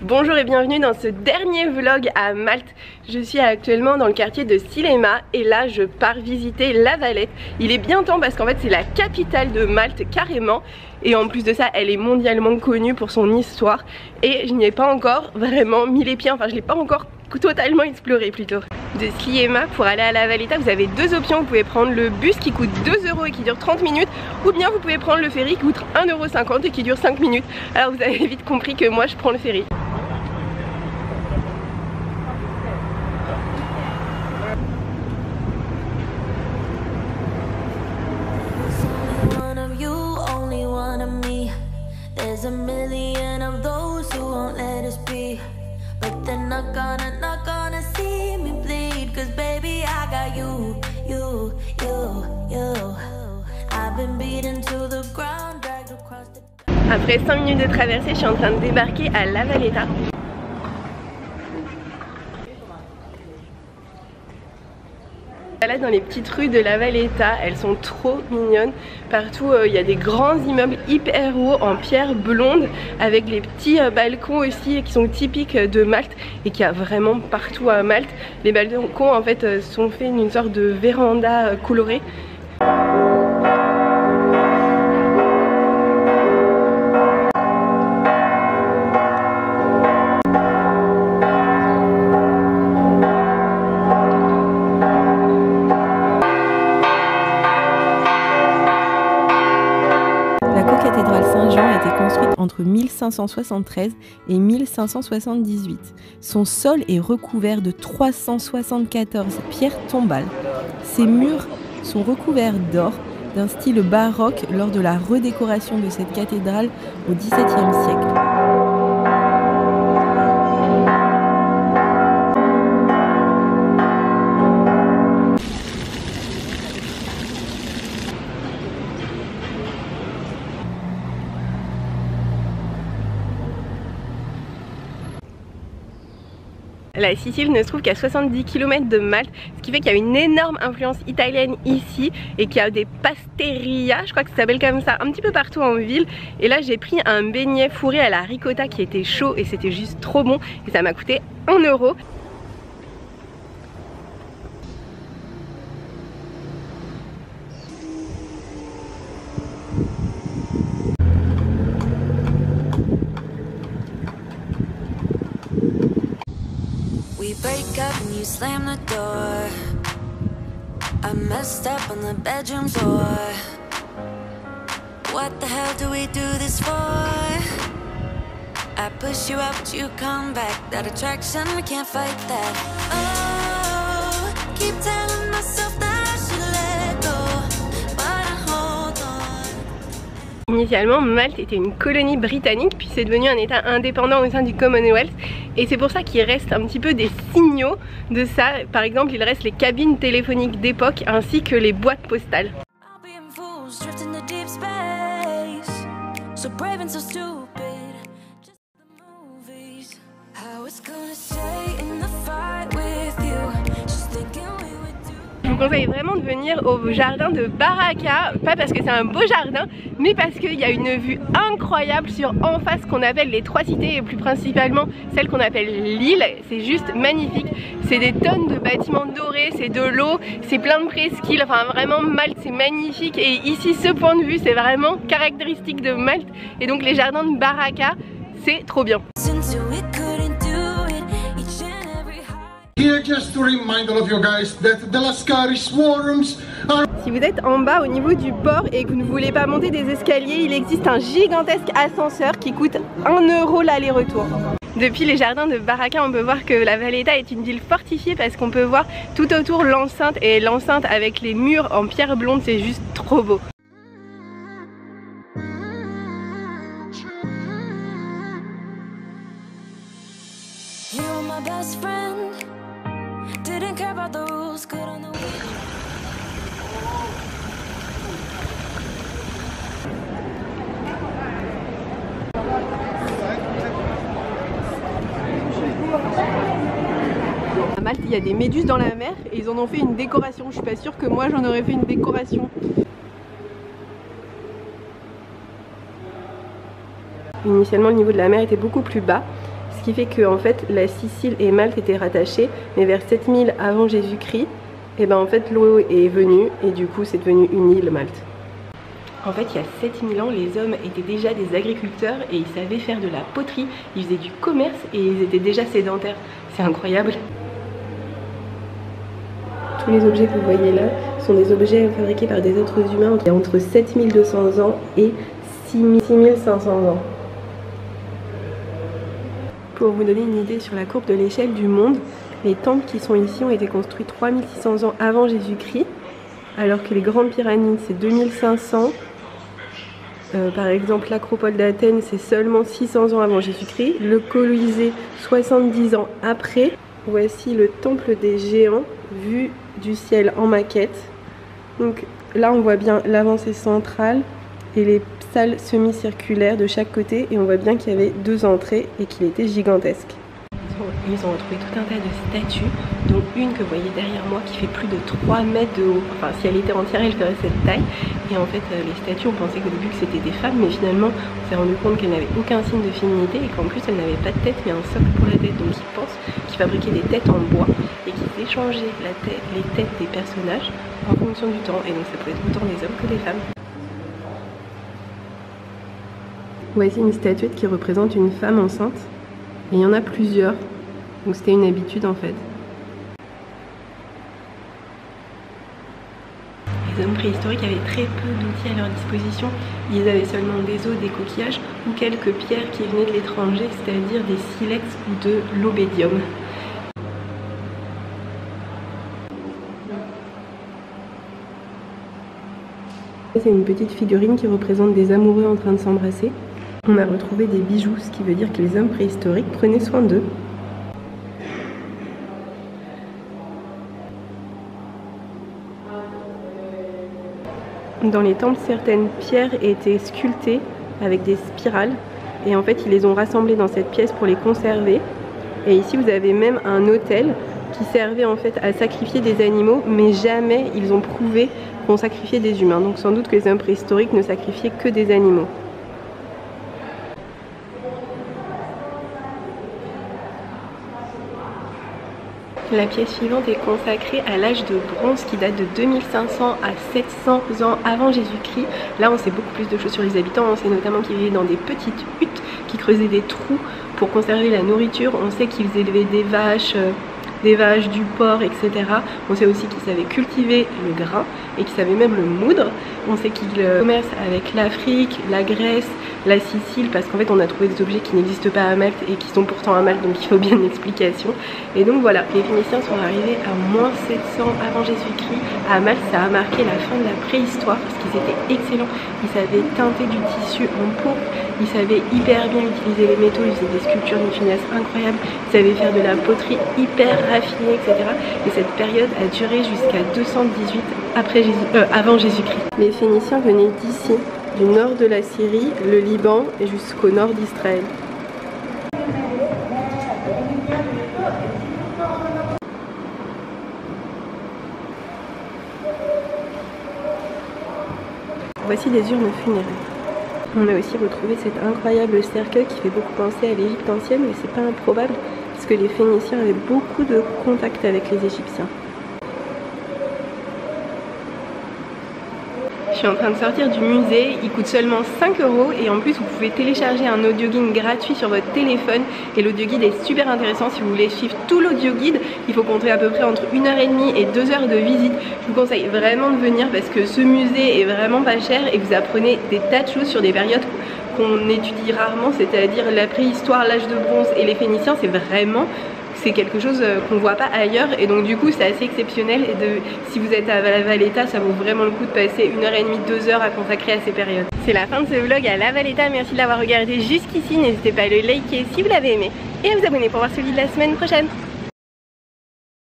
Bonjour et bienvenue dans ce dernier vlog à Malte. Je suis actuellement dans le quartier de Sillema et là je pars visiter La Valette. Il est bien temps parce qu'en fait c'est la capitale de Malte carrément. Et en plus de ça elle est mondialement connue pour son histoire. Et je n'y ai pas encore vraiment mis les pieds, enfin je l'ai pas encore totalement exploré plutôt. De Sillema pour aller à La Valletta vous avez deux options. Vous pouvez prendre le bus qui coûte 2 € et qui dure 30 minutes, ou bien vous pouvez prendre le ferry qui coûte 1,50 € et qui dure 5 minutes. Alors vous avez vite compris que moi je prends le ferry. There's a million of those who won't let us be, but they're not gonna see me bleed. Cause baby I got you. I've been beaten to the ground, dragged across the... Après 5 minutes de traversée, je suis en train de débarquer à La Valletta. Là dans les petites rues de La Valletta, elles sont trop mignonnes. Partout il y a des grands immeubles hyper hauts en pierre blonde avec les petits balcons aussi qui sont typiques de Malte et qu'il y a vraiment partout à Malte. Les balcons en fait sont faits d'une sorte de véranda colorée. Entre 1573 et 1578. Son sol est recouvert de 374 pierres tombales. Ses murs sont recouverts d'or d'un style baroque lors de la redécoration de cette cathédrale au XVIIe siècle. La Sicile ne se trouve qu'à 70 km de Malte, ce qui fait qu'il y a une énorme influence italienne ici et qu'il y a des pasterias, je crois que ça s'appelle comme ça, un petit peu partout en ville. Et là j'ai pris un beignet fourré à la ricotta qui était chaud et c'était juste trop bon et ça m'a coûté 1 €. We break up and you slam the door. I messed up on the bedroom floor. What the hell do we do this for? I push you out but you come back. That attraction, we can't fight that. Oh, keep telling myself that I should let go, but I hold on. Initialement, Malte était une colonie britannique, puis c'est devenu un état indépendant au sein du Commonwealth. Et c'est pour ça qu'il reste un petit peu des signaux de ça. Par exemple, il reste les cabines téléphoniques d'époque ainsi que les boîtes postales. Je vous conseille vraiment de venir au jardin de Baraka, pas parce que c'est un beau jardin, mais parce qu'il y a une vue incroyable sur en face qu'on appelle les 3 cités et plus principalement celle qu'on appelle l'île. C'est juste magnifique, c'est des tonnes de bâtiments dorés, c'est de l'eau, c'est plein de presqu'îles, enfin vraiment Malte c'est magnifique et ici ce point de vue c'est vraiment caractéristique de Malte et donc les jardins de Baraka c'est trop bien. Here just to remind all of you guys that the Lascari swarms are... Si vous êtes en bas au niveau du port et que vous ne voulez pas monter des escaliers, il existe un gigantesque ascenseur qui coûte 1 € l'aller-retour. Depuis les jardins de Baraka, on peut voir que La Valletta est une ville fortifiée parce qu'on peut voir tout autour l'enceinte et l'enceinte avec les murs en pierre blonde, c'est juste trop beau. À Malte, il y a des méduses dans la mer et ils en ont fait une décoration. Je suis pas sûre que moi j'en aurais fait une décoration. Initialement, le niveau de la mer était beaucoup plus bas, ce qui fait que en fait la Sicile et Malte étaient rattachées, mais vers 7000 avant Jésus-Christ, et ben en fait l'eau est venue et du coup c'est devenu une île, Malte. En fait, il y a 7000 ans, les hommes étaient déjà des agriculteurs et ils savaient faire de la poterie, ils faisaient du commerce et ils étaient déjà sédentaires. C'est incroyable. Tous les objets que vous voyez là sont des objets fabriqués par des êtres humains entre 7200 ans et 6500 ans. Pour vous donner une idée sur la courbe de l'échelle du monde, les temples qui sont ici ont été construits 3600 ans avant Jésus-Christ, alors que les grandes pyramides c'est 2500. Par exemple, l'acropole d'Athènes, c'est seulement 600 ans avant Jésus-Christ. Le Colisée, 70 ans après. Voici le temple des géants, vu du ciel en maquette. Donc là, on voit bien l'avancée centrale et les salles semi-circulaires de chaque côté. Et on voit bien qu'il y avait 2 entrées et qu'il était gigantesque. Ils ont retrouvé tout un tas de statues, dont une que vous voyez derrière moi qui fait plus de 3 mètres de haut. Enfin, si elle était entière, elle ferait cette taille. Et en fait, les statues, on pensait qu'au début que c'était des femmes, mais finalement, on s'est rendu compte qu'elles n'avaient aucun signe de féminité et qu'en plus, elles n'avaient pas de tête, mais un socle pour la tête. Donc, ils pensent qu'ils fabriquaient des têtes en bois et qu'ils échangeaient les têtes des personnages en fonction du temps. Et donc, ça pouvait être autant des hommes que des femmes. Voici une statuette qui représente une femme enceinte. Et il y en a plusieurs, donc c'était une habitude en fait. Les hommes préhistoriques avaient très peu d'outils à leur disposition. Ils avaient seulement des os, des coquillages ou quelques pierres qui venaient de l'étranger, c'est-à-dire des silex ou de l'obédium. C'est une petite figurine qui représente des amoureux en train de s'embrasser. On a retrouvé des bijoux, ce qui veut dire que les hommes préhistoriques prenaient soin d'eux. Dans les temples, certaines pierres étaient sculptées avec des spirales et en fait ils les ont rassemblées dans cette pièce pour les conserver. Et ici vous avez même un autel qui servait en fait à sacrifier des animaux, mais jamais ils ont prouvé qu'on sacrifiait des humains. Donc sans doute que les hommes préhistoriques ne sacrifiaient que des animaux. La pièce suivante est consacrée à l'âge de bronze qui date de 2500 à 700 ans avant Jésus-Christ. Là on sait beaucoup plus de choses sur les habitants, on sait notamment qu'ils vivaient dans des petites huttes qui creusaient des trous pour conserver la nourriture. On sait qu'ils élevaient des vaches, du porc, etc. On sait aussi qu'ils savaient cultiver le grain et qu'ils savaient même le moudre. On sait qu'ils commercent avec l'Afrique, la Grèce, la Sicile, parce qu'en fait on a trouvé des objets qui n'existent pas à Malte et qui sont pourtant à Malte, donc il faut bien une explication. Et donc voilà, les Phéniciens sont arrivés à moins 700 avant Jésus-Christ. À Malte, ça a marqué la fin de la préhistoire parce qu'ils étaient excellents. Ils savaient teinter du tissu en pourpre, ils savaient hyper bien utiliser les métaux, ils faisaient des sculptures d'une finesse incroyable, ils savaient faire de la poterie hyper raffinée, etc. Et cette période a duré jusqu'à 218 avant Jésus-Christ. Les Phéniciens venaient d'ici, du nord de la Syrie, le Liban et jusqu'au nord d'Israël. Voici des urnes funéraires. On a aussi retrouvé cet incroyable cercueil qui fait beaucoup penser à l'Égypte ancienne, mais c'est pas improbable parce que les Phéniciens avaient beaucoup de contacts avec les Égyptiens. Je suis en train de sortir du musée, il coûte seulement 5 € et en plus vous pouvez télécharger un audio guide gratuit sur votre téléphone et l'audio guide est super intéressant. Si vous voulez suivre tout l'audio guide, il faut compter à peu près entre 1h30 et 2 heures de visite. Je vous conseille vraiment de venir parce que ce musée est vraiment pas cher et vous apprenez des tas de choses sur des périodes qu'on étudie rarement, c'est-à-dire la préhistoire, l'âge de bronze et les Phéniciens. C'est quelque chose qu'on voit pas ailleurs et donc du coup c'est assez exceptionnel et si vous êtes à La Valletta, ça vaut vraiment le coup de passer 1h30, 2 heures à consacrer à ces périodes. C'est la fin de ce vlog à La Valletta, merci de l'avoir regardé jusqu'ici, n'hésitez pas à le liker si vous l'avez aimé et à vous abonner pour voir celui de la semaine prochaine.